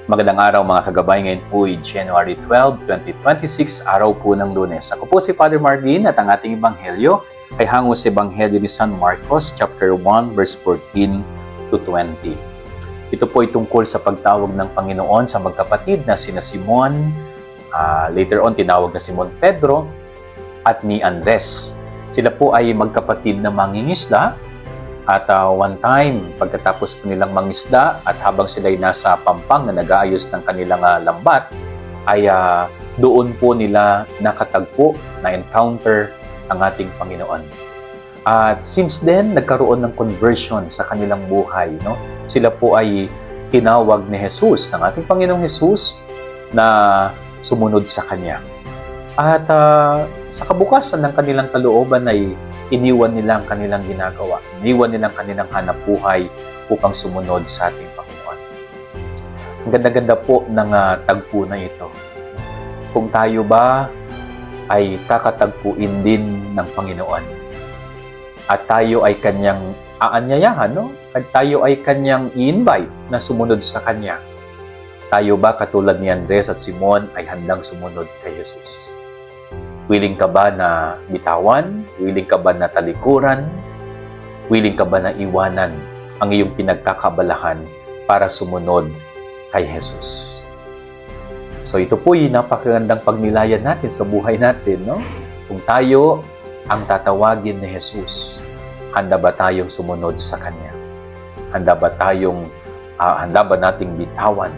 Magandang araw mga kagabay, ngayon po ay January 12, 2026, araw po ng Lunes. Ako po si Father Marvin at ang ating ebanghelyo ay hango sa ebanghelyo ni San Marcos, chapter 1, verse 14 to 20. Ito po ay tungkol sa pagtawag ng Panginoon sa magkapatid na sina Simon, later on tinawag na Simon Pedro, at ni Andres. Sila po ay magkapatid na mangingisda. At one time, pagkatapos po nilang mangisda at habang sila ay nasa pampang na nag-aayos ng kanilang lambat, ay doon po nila nakatagpo, na-encounter ang ating Panginoon. At since then, nagkaroon ng conversion sa kanilang buhay. No? Sila po ay tinawag ni Jesus, ng ating Panginoong Jesus, na sumunod sa Kanya. At sa kabukasan ng kanilang kalooban ay iniwan nila ang kanilang ginagawa. Iniwan nila ang kanilang hanap buhay upang sumunod sa ating Panginoon. Ang ganda-ganda po ng tagpo na ito. Kung tayo ba ay kakatagpuin din ng Panginoon at tayo ay Kanyang aanyayahan, no? At tayo ay Kanyang i-invite na sumunod sa Kanya. Tayo ba katulad ni Andres at Simon ay handang sumunod kay Jesus? Willing ka ba na bitawan? Willing ka ba na talikuran? Willing ka ba na iwanan ang iyong pinagkakabalahan para sumunod kay Jesus? So ito po yung napakagandang pagnilayan natin sa buhay natin, no? Kung tayo ang tatawagin ni Jesus, handa ba tayong sumunod sa Kanya? Handa ba nating bitawan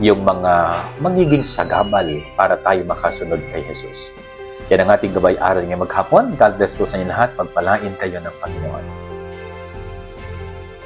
yung mga magiging sagabal para tayo makasunod kay Jesus? Yan ang ating gabay-aral ngayong maghapon. God bless po sa inyo lahat. Pagpalain kayo ng Panginoon.